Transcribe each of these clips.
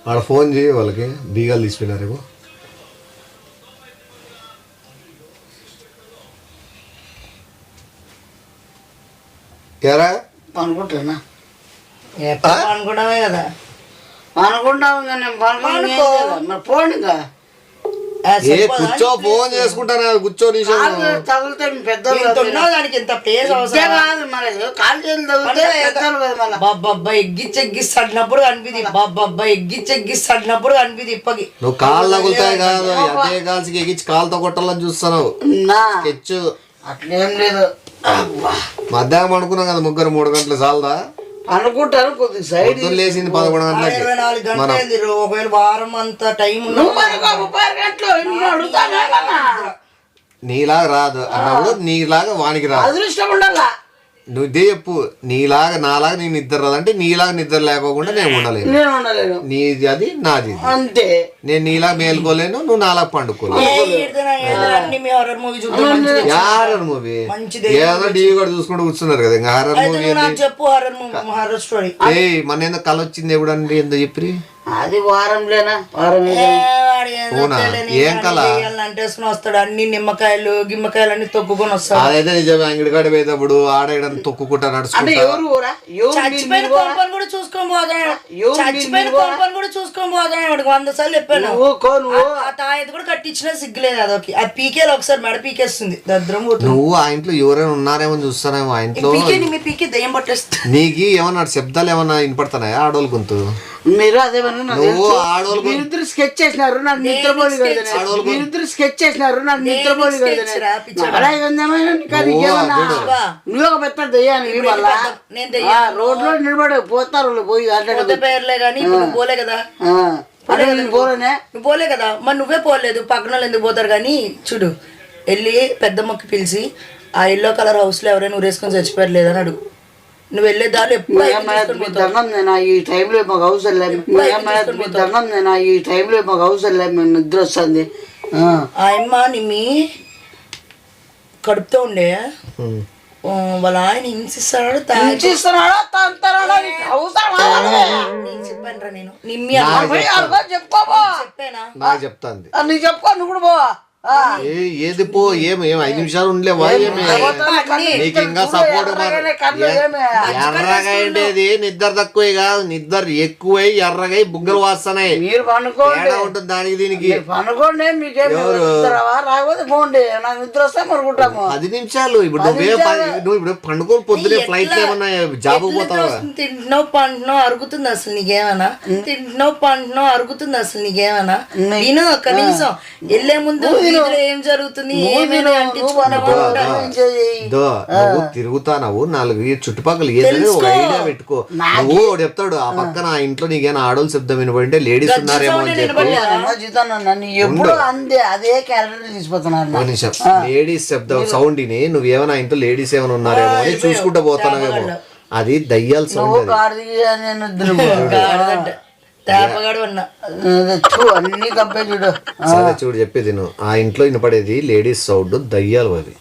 ఆడ ఫోన్ చేయి వాళ్ళకి, బీగాలు తీసిపోయినారేమో. ఎరా అనుకుంటున్నా అనుకున్నామే కదా, అనుకుంటాము కానీ మరి పోండిగా కూర్చో, ఫోన్ చేసుకుంటాను కూర్చో. తగిలితే దానికి ఇంత ప్లేస్ అవసరం కాదు మరి కాలు చేతులు తగిలితే బాబ్బా ఎగ్గిచ్చెగ్గిస్తాడినప్పుడు కనిపిది, బాబ్బా ఎగ్గిచ్చెగ్గిస్తాడినప్పుడు కనిపిది ఇప్పకి. నువ్వు కాళ్ళు తగులుతాయి కాదు, అదే కాల్సి ఎగిచ్చి కాలుతో కొట్టాలని చూస్తున్నావు. స్కెచ్ అట్లేం లేదు. మధ్యాహ్నం అనుకున్నాం కదా ముగ్గురు 3 గంటలు చాలదా అనుకుంటారు కొద్దిగా సైడ్ లేచింది 11 గంటలకి. 24 గంటలు ఒకవేళ వారం అంతా టైం నీలాగా రాదు అన్నప్పుడు నీలాగా వానికి రాదు. అదృష్టం ఉండాలా. నువ్వు ఇదే చెప్పు, నీలాగా నాలాగా నేను నిద్ర రాదంటే నీలాగా నిద్ర లేకోకుండా నేను ఉండలేను. నీది అది నాది అంతే. నేను నీలా మేలుకోలేను, నువ్వు నాలా పండుకోలేను. హారర్ మూవీ ఏదో టీవీ కూడా చూసుకుంటూ కూర్చున్నారు కదా, ఇంకా హారర్ మూవీ. మన ఏందో కళ వచ్చింది ఎప్పుడండి ఏందో చెప్పి అది వారంలేనా ఏం కళ వస్తాడు, అన్ని నిమ్మకాయలు గిమ్మకాయలు అన్ని తొక్కుకొని వస్తాడు. అదైతే నిజమే. అంగడికాడ పోయేటప్పుడు ఆడేయడం తొక్కుకుంటా నడుచుకుంటా చచ్చిపోయిన కొంపని కూడా చూసుకొని పోతాడు, చచ్చిపోయిన కొంపని కూడా చూసుకొని పోతాడు. 100 సార్లు చెప్పాను. ఆ తాయత కూడా కట్టించినా సిగ్గులేదు అదొక. ఆ పీకేలు ఒకసారి మెడ పీకేస్తుంది దద్రం. నువ్వు ఆ ఇంట్లో ఎవరైనా ఉన్నారేమో చూస్తానేమో ఆ ఇంట్లో. మీ పీకే దయ్యం పట్టేస్తుంది. నీకు ఏమన్నా శబ్దాలు ఏమన్నా వినపడుతున్నాయా ఆడోళ్ళ గొంతు? మీరు అదేమన్నా స్కెచ్ చేసినారు నాకు నిద్రపోలి కదా, మీరిద్దరు స్కెచ్ చేసినారు నాకు నిద్రపోలి కదా. నువ్వు ఒక పెద్ద దయ్యానికి మళ్ళా రోడ్ లో నిలబడే పోతారు పోయి పేర్లే కానీ పోలే కదా, పోలేనే నువ్వు పోలే కదా. మరి నువ్వే పోలేదు, పక్కన వాళ్ళు ఎందుకు పోతారు? కానీ చూడు, వెళ్ళి పెద్దమ్మకి పిలిచి ఆ ఎల్లో కలర్ హౌస్ లో ఎవరైనా ఊరేసుకొని చచ్చిపోయారు లేదని అడుగు. నువ్వు వెళ్ళే దారి దండం నేను ఈ టైంలో మాకు అవసరం లేదు, దండం నేను ఈ టైంలో మాకు అవసరం లేదు, నిద్ర వస్తుంది. ఆ అమ్మ నిమ్మి కడుపుతో ఉండే వాళ్ళ ఆయన హింసిస్తున్నాడు, చెప్పాను నేను. నిమ్మి చెప్పానా చెప్తాను నీకు చెప్పుకో, నువ్వు కూడా పోవా. ఏది పో, ఏం 5 నిమిషాలు ఉండలేవా? నీకు ఇంకా సపోర్ట్ ఎర్రగా ఉండేది నిద్ర తక్కువే కాదు, నిద్ర ఎక్కువై ఎర్రగా బుగ్గలు వాస్తున్నాయి. మీరు పనుకోండి ఉంటుంది దానికి దీనికి. పనుకోండి, రాకపోతే పోండి, నాకు నిద్ర వస్తే పనుకుంటాము. 10 నిమిషాలు. ఇప్పుడు నువ్వు ఇప్పుడు పండుకొని పొద్దునే ఫ్లైట్ లో ఏమన్నా జాబ్ పోతావా? తింటున్నావు పంటున్నావు అరుగుతుంది అసలు నీకేమన్నా, తింటున్నావు పంటున్నావు అరుగుతుంది అసలు నీకేమన్నా. నేను కనీసం వెళ్ళే ముందు ఏం జరుగుతుంది తిరుగుతావు 4 చుట్టుపక్కల ఏదైనా ఒక ఐడియా పెట్టుకో. నువ్వు చెప్తాడు ఆ పక్కన ఆ ఇంట్లో నీకేనా ఆడోళ్ళు శబ్దం వినబడి లేడీస్ ఉన్నారేమో అని చెప్పి లేడీస్ శబ్దం సౌండ్ ని నువ్వేమైనా ఇంట్లో లేడీస్ ఏమైనా ఉన్నారేమో అని చూసుకుంటూ పోతున్నావేమో. అది దయ్యాల సౌండ్. సరే చూడు చెప్పేది నువ్వు, ఆ ఇంట్లో వినపడేది లేడీస్ సౌండ్, దయ్యాలు అవి.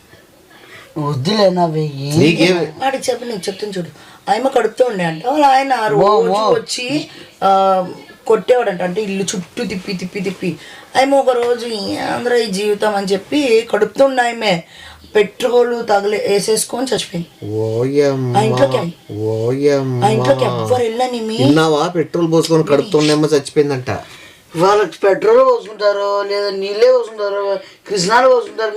వాడికి చెప్పి నేను చెప్తాను చూడు. ఆయన కడుపుతూ ఉండే అంట, వాళ్ళ ఆయన రోజు వచ్చి కొట్టేవాడంట. అంటే ఇల్లు చుట్టూ తిప్పి తిప్పి తిప్పి ఆయన ఒక రోజు ఆంధ్ర ఈ జీవితం అని చెప్పి కడుపుతుండే ఆమె పెట్రోల్ వేసేసుకొని చచ్చిపోయింది. ఎవ్వరు వెళ్ళావా? పెట్రోల్ పోసుకొని కడుపుతుండేమో చచ్చిపోయిందంట. వాళ్ళకి పెట్రోల్ పోసుకుంటారు లేదా నీళ్ళే పోసుకుంటారు, కృష్ణాలు పోసుకుంటారు.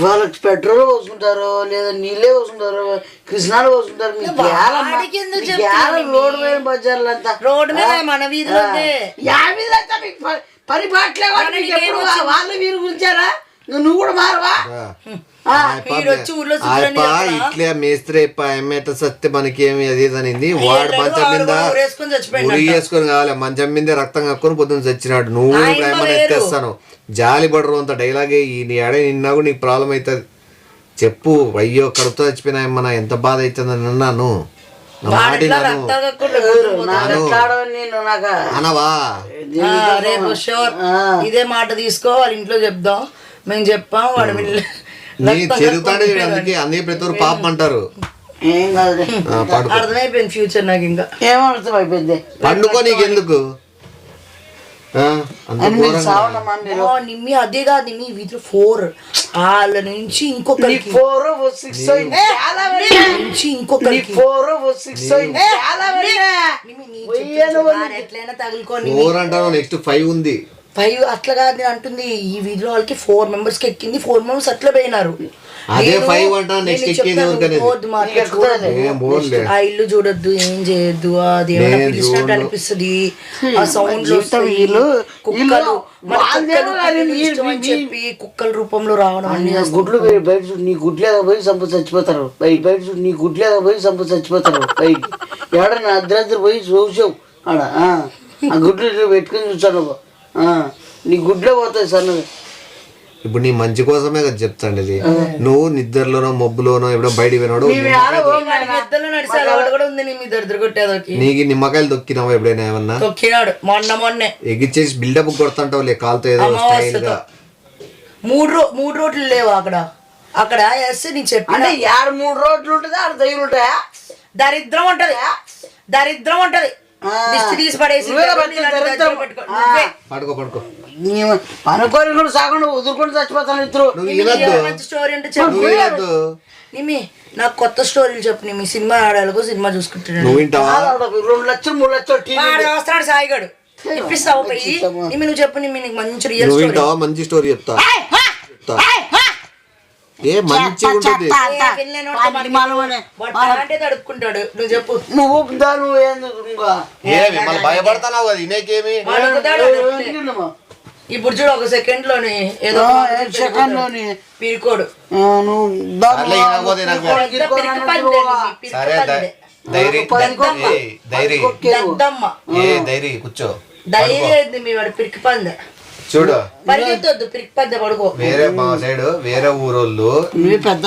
వాళ్ళకి పెట్రోల్ పోసుకుంటారు లేదా నీళ్ళే పోసుకుంటారు, కృష్ణాలు పోసుకుంటారు. రోడ్డు మీద బజార్లు అంతా రోడ్డు మీద మన వీధిలో పరిపాట్లే వాళ్ళు వీరు గురించారా? నువ్వు కూడా మారవా? ఇట్లా మేస్త్రి ఎమ్మెట సత్తే మనకి ఏమి అది అనింది. వాడు మంచం మీద ఉరి వేసుకొని కావాలి, మంచం మీద రక్తం కక్కుని పొద్దున్న చచ్చినాడు. నువ్వు ఏమైనా ఎత్తేస్తాను జాలి పడరు అంత డైలాగే. నీ ఆడే నిన్నా కూడా నీకు ప్రాబ్లం అవుతుంది. చెప్పు, అయ్యో కడుపుతో చచ్చిపోయినా ఏమన్నా ఎంత బాధ అవుతుందని అన్నాను. అనవా? రేపు షూర్ ఇదే మాట తీసుకో, వాళ్ళ ఇంట్లో చెప్దాం. మేము చెప్పాం, వాడు చెరుతాడే అందుకే అన్ని ప్రతి ఒక్కరు పాపం అంటారు. అర్థమైపోయింది ఫ్యూచర్ నాకు. ఇంకా ఏమర్థం అయిపోయింది? పండుకో నీకెందుకు అంత అని మీరు ఘోరంగా. సావడమ్మా మీరు. నిమ్మి అదే కాదు నిమ్మి వీధిలో 4 వాళ్ళ నుంచి ఇంకొకరికి 4 6 నుంచి ఇంకొకరికి 4 6 నిమ్మి నీ చుట్టూ ఎట్లయినా తగులుకోని 4 అంటాను, నెక్స్ట్ 5 ఉంది. 5 అట్లా కాదు నేను అంటుంది. ఈ వీధిలో వాళ్ళకి 4 మెంబర్స్ కి ఎక్కింది, 4 మెంబర్స్ అట్లా పోయినారు. అదే నేను- 5 అంటా, నేను నెక్స్ట్ చెప్తాను, ఎక్కేది ఎవరికనేది. పోవద్దు మా అట్లా చూడొద్దు. ఏం పోన్లే. ఆ ఇల్లు చూడొద్దు, ఏం చేయొద్దు, అది ఏమైనా నేను పిలిచినట్టు చూడను. అనిపిస్తుంది. ఆ సౌండ్ జీవితం వీళ్ళు కుక్కలు మన వాళ్ళే కుక్కలు కానీ పిల్లలు ఇష్టం అని చెప్పి కుక్కల రూపంలో రావడం అన్ని గుడ్లు బయట చూడు, నీ గుడ్లేదా పోయి సంప చచ్చిపోతారు. బయట చూడు, నీ గుడ్లేదా పోయి సంప చచ్చిపోతారు. పైకి ఎవడన్నా అర్ధరాత్రి పోయి చూసావు ఆడ ఆ గుడ్లు ఇట్లా పెట్టుకుని చూసాను. నీ గుడ్లే పోతాయి సన్నది. ఇప్పుడు నీ మంచి కోసమే కదా చెప్తాండి ఇది. నువ్వు నిద్రలోనో మబ్బులోనో ఎప్పుడో బయటికి పోయినాడు, పెద్దలు నడిచే అలవాటు కూడా ఉంది. నీ మీద దరిద్ర కొట్టేదోకి నీకు నిమ్మకాయలు తొక్కినావా ఎప్పుడైనా ఏమన్నా? తొక్కినాడు మొన్నే ఎగిచ్చేసి బిల్డప్ కొడతాంటావు లే కాలుతో ఏదో స్టైల్ గా. 3 రోడ్లు లేవు అక్కడ వేస్తే నేను చెప్పిన అంటే 3 రోడ్లు ఉంటుంది, 6 దయ్యులు ఉంటాయా? దరిద్రం ఉంటది దిష్టి తీసి పడేసి పడుకో అనుకోని కూడా సాకుండా వదులుకొని చచ్చిపోతాను ఇద్దరు. నువ్వు వినద్దు, మంచి స్టోరీ అంటే చెప్పు. నువ్వు వినద్దు. నిమి నాకు కొత్త స్టోరీలు చెప్పు. నిమి సినిమా ఆడాలకు సినిమా చూసుకుంటున్నాడు. నువ్వు వింటావా? 2 లక్షలు 3 లక్షలు టీవీ వస్తాడు సాయిగాడు ఇప్పిస్తావు పోయి. నిమి నువ్వు చెప్పు. నిమి నీకు మంచి రియల్ నువ్వు స్టోరీ వింటావా? మంచి స్టోరీ చెప్తా. ఏ మంచిగా ఉంటుంది. అంటే తడుపుకుంటాడు. నువ్వు చెప్పు. నువ్వు ఊపుతా, నువ్వు ఎందుకు ఇంకా ఏమి మళ్ళీ భయపడతావు కదా ఇనేకేమి? ఇప్పుడు చూడు ఒక సెకండ్ లోని ఏదో సెకండ్ లోని పిరికోడు. నువ్వు అట్లా వినకపోతే నాకు సరే ధైర్యం దద్దమ్మ ఏ ధైర్యం కూర్చో. ధైర్యం అయింది మీ వాడు పిరికి పంద. చూడు పరిగెత్తొద్దు, పిరికి పంద పడుకో. వేరే మా సైడ్ వేరే ఊరోళ్ళు పెద్ద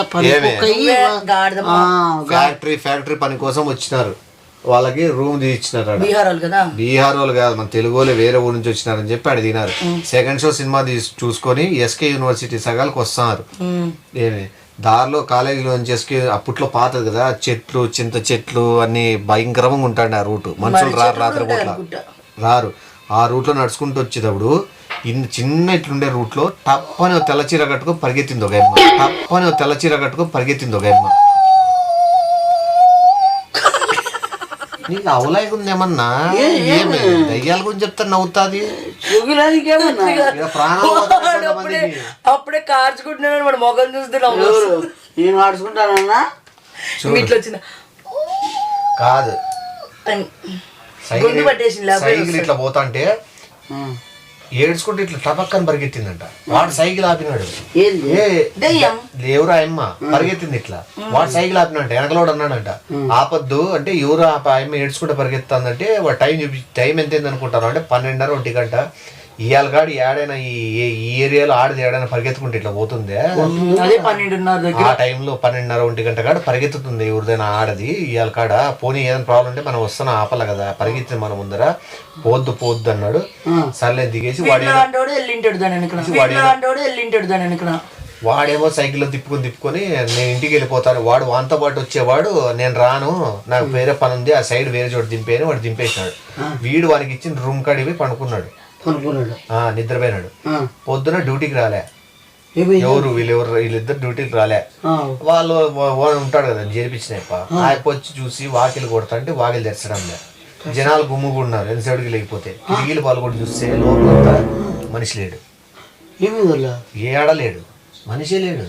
ఫ్యాక్టరీ పని కోసం వచ్చినారు. వాళ్ళకి రూమ్ తీసినారు. బీహార్ వాళ్ళు కదా. బీహార్ వాళ్ళు కాదు, మన తెలుగు వాళ్ళు వేరే ఊరు నుంచి వచ్చినారని చెప్పి అడిగినారు. సెకండ్ షో సినిమా చూసుకొని ఎస్కే యూనివర్సిటీ సగాలకు వస్తున్నారు. ఏమి దారిలో కాలేజీలో నుంచి ఎస్కే అప్పట్లో పాతది కదా, చెట్లు చింత చెట్లు అన్ని భయంకరంగా ఉంటాయండి ఆ రూట్. మనుషులు రారు, రాత్రి పూట్ల రారు. ఆ రూట్లో నడుచుకుంటూ వచ్చేటప్పుడు చిన్న ఇట్లుండే రూట్లో టప్పని తెల్ల చీర కట్టుకొని పరిగెత్తింది ఒక అమ్మ. నీకు అవలాగా ఉందేమన్నా? ఏమి దయ్యాల గురించి చెప్తా నవ్వుతాది. అప్పుడే కార్చుకుంటున్నాను వాడు మొగం చూస్తే నేను ఆడుచుకుంటానన్నా. ఇట్లా వచ్చిన కాదు గుండు పట్టేసి సైకిల్ ఇట్లా పోతాంటే ఏడ్చుకుంటే ఇట్లా టపక్కని పరిగెత్తిందంట. వాడు సైకిల్ ఆపినాడు. ఎవరు ఆయమ్మ పరిగెత్తింది ఇట్లా. వాడు సైకిల్ ఆపినంట. వెనకలోడు అన్నాడంట ఆపద్దు అంటే ఎవరు ఆయమ్మ ఏడ్చుకుంటే పరిగెత్తాందంటే వాడు టైం ఎంత అనుకుంటారు అంటే 12:30 1 గంట. ఇవాళ కాడు ఏడైనా ఈ ఏరియాలో ఆడది ఏడైనా పరిగెత్తుకుంటే ఇట్లా పోతుంది. ఆ టైంలో 12:30 1 గంట కాడ పరిగెత్తుతుంది ఎవరిదైనా ఆడది. ఇవాళ కాడ పోనీ ఏదైనా ప్రాబ్లం ఉంటే మనం వస్తున్నా ఆపల కదా, పరిగెత్తింది మన ముందర. పోద్దు అన్నాడు. సర్లే దిగేసి వాడేమో సైకిల్లో తిప్పుకొని నేను ఇంటికి వెళ్ళిపోతాను. వాడు వాంతో పాటు వచ్చేవాడు నేను రాను, నాకు వేరే పని ఉంది, ఆ సైడ్ వేరే చోటు దింపేని వాడు దింపేసినాడు. వీడు వానికి ఇచ్చిన రూమ్ కాడికి పనుకున్నాడు, నిద్రపోయినాడు. పొద్దున డ్యూటీకి రాలే. వీళ్ళిద్దరు డ్యూటీకి రాలే. వాళ్ళు ఉంటాడు కదా చేర్పించినాయప్ప. ఆయప్ప వచ్చి చూసి వాకిలు కొడతా అంటే వాకిలు తెరచడం లే. జనాలు గుమ్ముకున్నారు ఎంత సైడ్కి లేకపోతే. కిటికీలు పాల్గొని చూస్తే లోపల మనిషి లేడు, ఏడలేడు, మనిషే లేడు.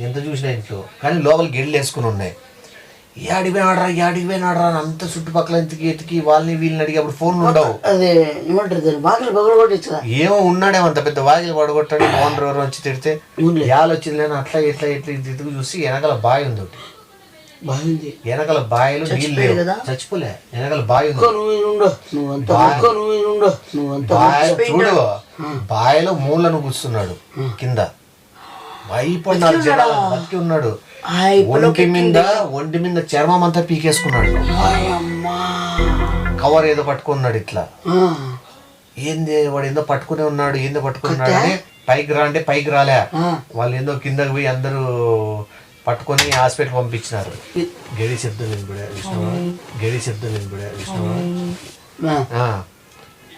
ఎంత చూసినా ఇంట్లో. కానీ లోపల గెడ్లు వేసుకుని ఉన్నాయి. యాడికి పోయినాడరా అంత చుట్టుపక్కల ఎతికి వాళ్ళని వీళ్ళని అడిగి అప్పుడు ఫోన్లు ఉండవు. అదే ఏమో ఉన్నాడేమో అంత పెద్ద వాకిలు పడగొట్టాడు. ఓనర్ ఎవరు వచ్చి తిడితే యాలు వచ్చింది లేని అట్లా ఇట్లా ఇటుకు చూసి వెనకాల బావి ఉంది ఒకటి. వెనకాల బావిలో నీళ్ళు లేవు, చచ్చిపోలే. వెనకాల బావి ఉంది. చూడు బావిలో మూలను కూర్చున్నాడు కింద. భయపడ్డాడు జనాలు. బతికి ఉన్నాడు. ఒంటి మీద చర్మం అంతా పీకేసుకున్నాడు. కవర్ ఏదో పట్టుకున్నాడు ఇట్లా. ఏంది వాడు ఏందో పట్టుకునే ఉన్నాడు. ఏందో పట్టుకున్నాడు అని పైకి రా అంటే పైకి రాలే. వాళ్ళు ఏందో కిందకి పోయి అందరూ పట్టుకొని హాస్పిటల్ పంపించినారు. గడి శబ్దం వినబడే విష్ణు.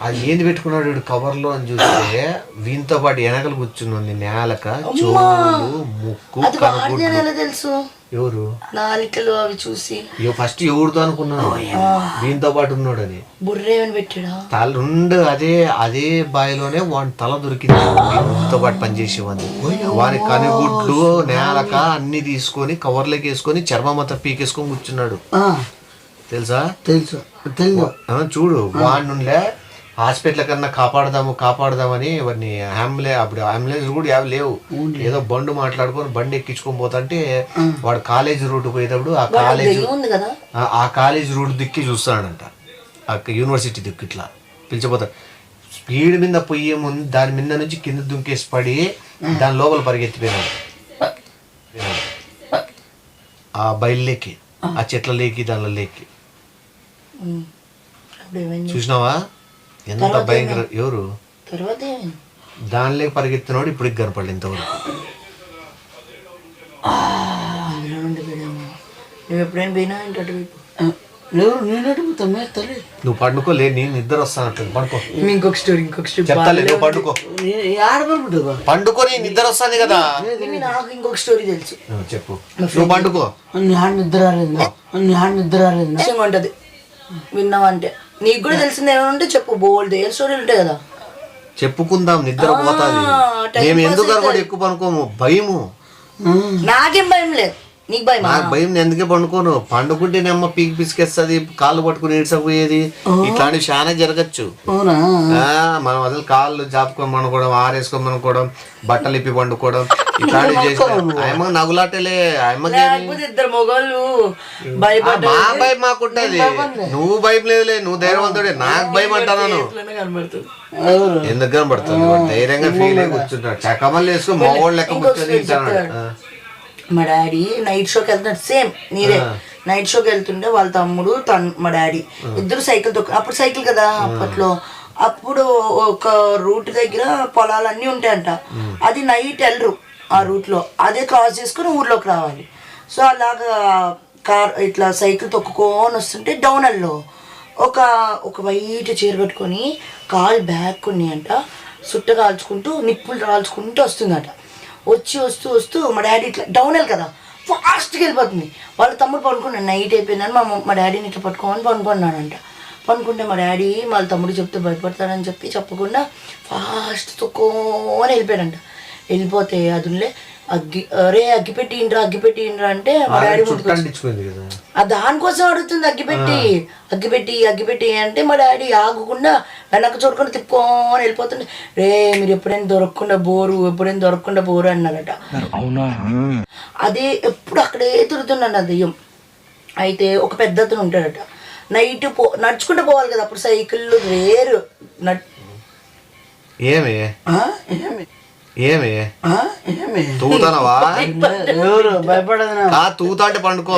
అది ఏంది పెట్టుకున్నాడు వీడు కవర్ లో అని చూస్తే వీనితో పాటు వెనకలు కూర్చుని నేలక చెవులు ముక్కు అది వాడిని ఎలా తెలుసు? ఎవరు నాలికలు అవి చూసి ఫస్ట్ ఎవరితో అనుకున్నాను వీనితో పాటు ఉన్నాడు అని. బుర్రేమని పెట్టాడా? తల రెండు అదే బాయిలోనే వాడి తల దొరికింది వీనితో పాటు పనిచేసేవాడిని. వాని కనుగుడ్లు నేలక అన్ని తీసుకొని కవర్లోకి వేసుకొని చర్మమంతా పీకేసుకొని కూర్చున్నాడు. తెలుసా? తెలుసు చూడు వాడి నుండే హాస్పిటల్ కన్నా కాపాడదామని వాడిని అప్పుడు అంబులెన్స్ కూడా లేవు. ఏదో బండు మాట్లాడుకొని బండి ఎక్కించుకొని పోతుంటే వాడు కాలేజ్ రూట్ పోయేటప్పుడు ఆ కాలేజ్ రూట్ దిక్కి చూస్తాడంట. ఆ యూనివర్సిటీ దిక్కు ఇట్లా పిలిచిపోతాడు. స్పీడ్ మీద పోయే ముందు దాని మీద నుంచి కింద దుంకేసి పడి దాని లోపల పరిగెత్తిపోయినాడు. ఆ బయలులేకి ఆ చెట్ల లేకి దానిలో లేకి చూసినావా ఎంత భయంకర. ఎవరు దానిలోకి పరిగెత్తినాడు ఇప్పటికి కనపడలేదు ఇంతవరకు. నువ్వు పండుకోలే, నేను నిద్ర వస్తాను. పడుకో. ఇంకొక స్టోరీ చెప్తాలే, నువ్వు పండుకో. పండుకొని నిద్ర వస్తుంది కదా. నాకు ఇంకొక స్టోరీ తెలుసు, చెప్పు. నువ్వు పండుకో. నిద్ర ఉంటది విన్నావంటే. నీకు కూడా తెలిసింది ఏమైనా ఉంటే చెప్పు. బోల్డ్ ఏ స్టోరీలు ఉంటాయి కదా, చెప్పుకుందాం. నిద్ర పోతాది. మేము ఎందుకు కూడా ఎక్కువ పనుకోము, భయము. నాకేం భయం లేదు, నీకు భయం? నాకు భయం, ఎందుకే పండుకోను. పండుకుంటేనేమో పీకి పిసికేస్తుంది, కాళ్ళు పట్టుకుని ఇడ్సపోయేది, ఇట్లాంటివి చాలా జరగచ్చు. మనం అసలు కాళ్ళు జాపుకొని పండుకోవడం, ఆరేసుకొని పండుకోవడం, బట్టలు ఇప్పి పండుకోవడం, ఇట్లాంటివి చేస్తాం. ఆయమ్మ నగులాటలే. ఇద్దరు మొగోళ్ళు మా భయం మాకుంటది. నువ్వు భయం లేదులే, నువ్వు ధైర్యవంతుడే. నాకు భయం అంటాను. ఎందుకు కనబడుతుంది? ధైర్యంగా ఫీల్ అయ్యి కూర్చుంటాడు. చకమల్లి వేసుకొని మగోళ్ళు లెక్క కూర్చొని. మా డాడీ నైట్ షోకి వెళ్తున్నాడు, సేమ్ నీరే. నైట్ షోకి వెళ్తుంటే వాళ్ళ తమ్ముడు మా డాడీ ఇద్దరు సైకిల్ తొక్కు. అప్పుడు సైకిల్ కదా అప్పట్లో. అప్పుడు ఒక రూట్ దగ్గర పొలాలన్నీ ఉంటాయంట. అది నైట్ వెళ్ళరు ఆ రూట్లో, అదే క్రాస్ చేసుకుని ఊర్లోకి రావాలి. సో అలాగా కార్ ఇట్లా సైకిల్ తొక్కుకొని వస్తుంటే డౌనల్లో ఒక వైట్ చీర కట్టుకొని కాలు బ్యాక్ ఉన్నాయంట, సుట్ట కాల్చుకుంటూ నిప్పులు రాల్చుకుంటూ వస్తుందట. వస్తూ మా డాడీ ఇట్లా డౌనల్ కదా ఫాస్ట్గా వెళ్ళిపోతుంది. వాళ్ళ తమ్ముడు పడుకున్నాడు, నైట్ అయిపోయిందని మా డాడీని ఇట్లా పట్టుకోమని పనుకున్నాడంట. పనుకుంటే మా డాడీ వాళ్ళ తమ్ముడు చెప్తే భయపడతాడని చెప్పకుండా ఫాస్ట్ తొక్కొని వెళ్ళిపోయాడంట. వెళ్ళిపోతే అదులే అగ్గిపెట్టి ఇండ్రా అంటే మా డాడీ దానికోసం అడుగుతుంది. అగ్గిపెట్టి అంటే మా డాడీ ఆగకుండా వెనక్కి చూడకుండా తిప్పుకొని వెళ్ళిపోతుండే. మీరు ఎప్పుడైనా దొరకకుండా బోరు అన్నారట. అదే ఎప్పుడు అక్కడే తిరుగుతున్నాడు ఆ దెయ్యం. అయితే ఒక పెద్ద అతను ఉంటాడట. నైట్ నడుచుకుంటూ పోవాలి కదా, అప్పుడు సైకిళ్ళు రేరు. తూతా అంటే పండుకో.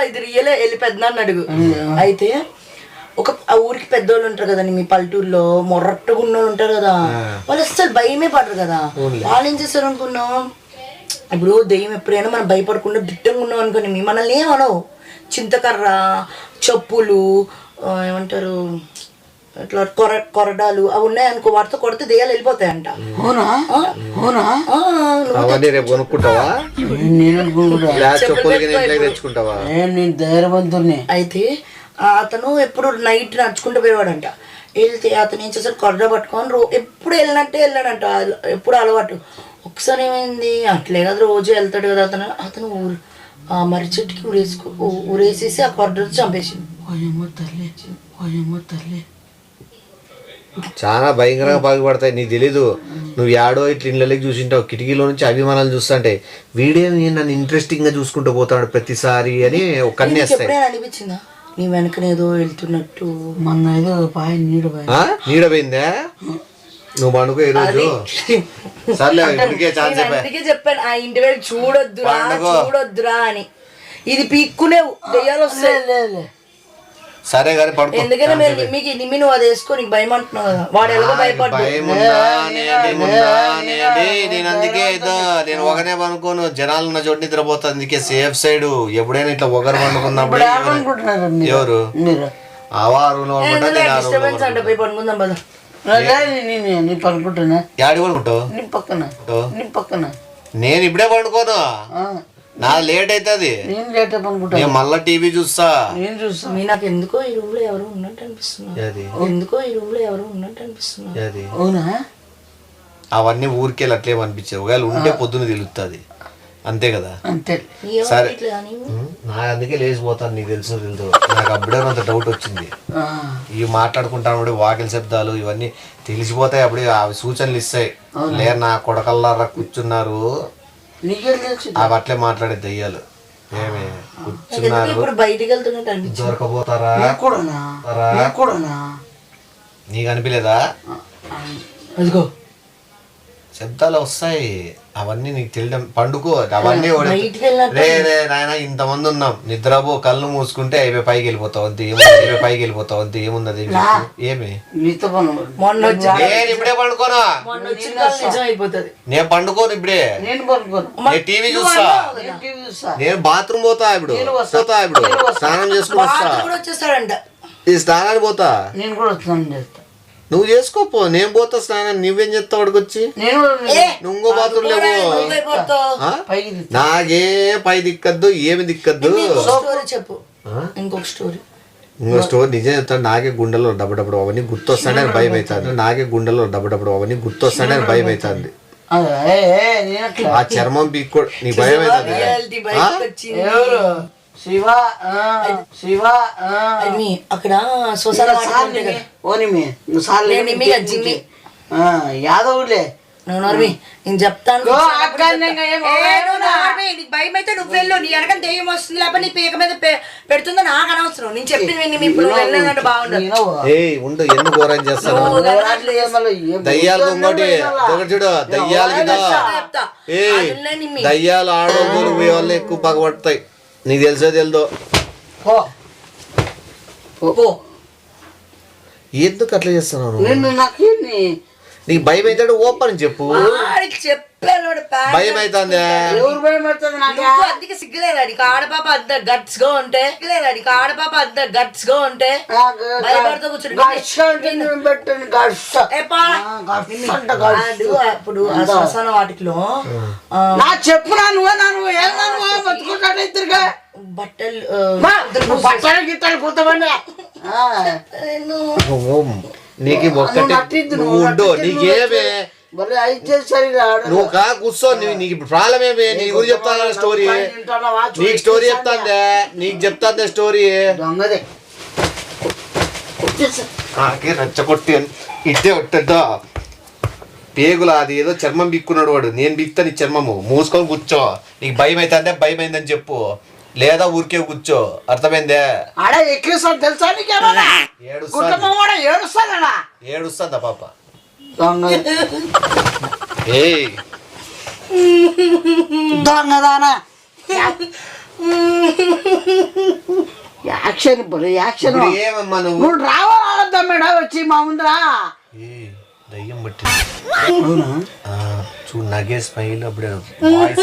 ఇది రియలే. వెళ్ళి పెద్దనాన్న అడుగు. అయితే ఆ ఊరికి పెద్దోళ్ళు ఉంటారు కదండి, మీ పల్లెటూరులో మొరట్టుగా ఉన్నోళ్ళు ఉంటారు కదా, వాళ్ళు అసలు భయమే పడరు కదా. వాళ్ళు ఏం చేస్తారు అనుకున్నాం, ఇప్పుడు దెయ్యం ఎప్పుడైనా మనం భయపడకుండా దిట్టంగా ఉన్నాం అనుకోని మనల్ని ఏమనవు. చింతకర్ర, చెప్పులు, ఏమంటారు ఇట్లా కొరడాలు అవి ఉన్నాయనుకో, వాటితో కొడితే దెయ్యాలు వెళ్ళిపోతాయంట. అయితే అతను ఎప్పుడు నైట్ నడుచుకుంటూ పోయేవాడంట. వెళ్తే అతను ఏం చేశాడు, కొరడ పట్టుకొని ఎప్పుడు వెళ్ళాడంట. ఎప్పుడు అలవాటు. ఒకసారి ఏమైంది, అట్లే కదా రోజు వెళ్తాడు కదా అతను మర్రి చెట్టుకి ఊరేసేసి ఆ కొరడ చంపేసింది. చాలా భయంకరంగా బాగుపడతాయి. నీకు తెలీదు, నువ్వు యాడో ఇట్లా ఇళ్ళకి చూసింటావు, కిటికీలో నుంచి అభిమానాలు చూస్తుంటే వీడేమి నన్ను ఇంట్రెస్టింగ్ గా చూసుకుంటూ పోతాడు ప్రతిసారి అని ఒక కన్నేస్తాయి. అనిపించిందా నీ వెనకనేదో వెళ్తున్నట్టు? మొన్న ఏదో నీడ పోయిందా? నువ్వు పండుకో ఈరోజు. సర్లే, చెప్పాను ఆ ఇంటి వైపు చూడొద్దురా అని. ఇది పీక్కునేవు దెయ్యాలు వస్తాయి. సరే కానీ పడుకో. ఎందుకంటే మీకు నువ్వు అది వేసుకో, నీకు భయం అంటున్నావు కదా. వాడు ఎలా భయపడ్డాడు. నేను అందుకే నేను ఒకనే పనుకోను, జనాలు ఉన్న చోటు నిద్రపోతా. అందుకే సేఫ్ సైడ్ ఎప్పుడైనా ఇట్లా ఒకరు పండుకున్నప్పుడు. ఎవరు ఆ రూమ్ లో పడుకుంటా, నేను ఆ room లో డిస్టర్బెన్స్ అంటే పోయి పడుకుందాం పద. నీ పనుకుంటున్నా యాడి పడుకుంటావు? నీ పక్కన నీ పక్కన. నేను ఇప్పుడే పడుకోను, నా లేట్ అవుతుంది. నేను లేట్ పనుకుంటా. నేను మళ్ళా టీవీ చూస్తా. నేను చూస్తా. నాకు ఎందుకో ఈ రూమ్ లో ఎవరు ఉన్నట్టు అనిపిస్తున్నారు. ఎందుకో ఈ రూమ్ లో ఎవరు ఉన్నట్టు అనిపిస్తున్నారు. అవునా? అవన్నీ ఊరికెళ్ళి అట్లే అనిపించాయి. ఒకవేళ ఉంటే పొద్దున తెలుస్తుంది, అంతే కదా. అంతే. సరే, నా అందుకే లేచిపోతాను. నీకు తెలుసు నాకు అప్పుడే అంత డౌట్ వచ్చింది. ఇవి మాట్లాడుకుంటాను వాకిలి శబ్దాలు ఇవన్నీ తెలిసిపోతాయి. అప్పుడే అవి సూచనలు ఇస్తాయి. లేరు నా కొడకల్లారా కూర్చున్నారు, అవి అట్లే మాట్లాడే దయ్యాలు. ఏమే కూర్చున్నారు, దొరకపోతారా? నీకు అనిపించలేదా? అదిగో శబ్దాలు వస్తాయి, అవన్నీ నీకు తెలియడం. పండుకో, అవన్నీ రే నాయన ఇంతమంది ఉన్నాం, నిద్రపో, కళ్ళు మూసుకుంటే అయిపోయి పైకి వెళ్ళిపోతావు అంతే. ఏముంది పైకి వెళ్ళిపోతావు అంతే, ఏముంది? ఏమి నేను ఇప్పుడే పండుకోనా? నేను పండుకోను ఇప్పుడే, నేను టీవీ చూస్తా. నేను బాత్రూమ్ పోతా ఇప్పుడు, స్నానం చేసుకుని వస్తా. ఈ స్నానానికి పోతా. నేను కూడా స్నానం చేస్తా. నువ్వు చేసుకోపో, నేను పోతా స్నానం. నువ్వేం చేస్తావు అక్కడికి? నువ్వు బాత్రూమ్ లేవు. నాకే పై దిక్కద్దు, ఏమి దిక్కద్దు. చెప్పు ఇంకొక స్టోరీ. ఇంకో స్టోరీ నిజం చెప్తాను. నాకే గుండెలో డబ్బడప్పుడు అవన్నీ గుర్తొస్తాడని భయం అవుతుంది. నాకే గుండెలో డబ్బడప్పుడు అవన్నీ గుర్తొస్తాడని భయం అవుతుంది. ఆ చర్మం పీక్కో నీ భయం అవుతుంది. అక్కడ యాదవులే నేను చెప్తాను. భయం అయితే నువ్వు వెళ్ళు, నీ వెనక దెయ్యం వస్తుంది, లేకపోతే నీ పీక మీద పెడుతుందో నాకు అనవసరం. నేను చెప్పింది ఇప్పుడు వెళ్ళలేదంటే బాగుండదు. ఉండు, ఎందుకు ఘోరం చేస్తాను? దయ్యాలు ఇంకోటి చూడు, దయ్యాలు ఆడోళ్ళు పోయే వాళ్ళు ఎక్కువ పగబడతాయి. నీకు తెలుసో తెలుదో? ఎందుకు అట్లా చేస్తున్నావు? నీకు భయం అవుతాడు, ఓపెన్ చెప్పు. భయం అవుతుంది. అందుకే సిగ్గులేదు అడిగి ఆడపాప అంత గట్స్ గా ఉంటే, ఆడపాప అంత గట్స్ గా ఉంటే భయపడుతూ అప్పుడు శ్మశాన వాటిలో బట్టలు గిట్టలు కూర్చోండి. నీకు ఒక్కటి నువ్వు ఉండు, నీకేమే నువ్వు కా కూర్చో. నీకు ప్రాబ్లం ఏమే? నీ గురించి చెప్తాను స్టోరీ. నీకు స్టోరీ చెప్తాందే, నీకు చెప్తాందే స్టోరీ. నాకే రెచ్చగొట్టి ఇట్టే ఒట్టద్దా పేగులా. అది ఏదో చర్మం బిక్కున్నాడు వాడు. నేను బిక్తా నీ చర్మము. మూసుకొని కూర్చో. నీకు భయం అవుతుందే, భయం అయిందని చెప్పు, లేదా ఊరికే కూర్చో. అర్థమైందే? ఏడుస్తుందా పాప? దొంగదానా యాక్షన్ యాక్షన్. ఏమమ్మా నువ్వు రావాలద్దా మేడం వచ్చి మా ముందరా? దయ్యం బట్టి చూడు, నగే స్మైల్ అప్పుడే వాయిస్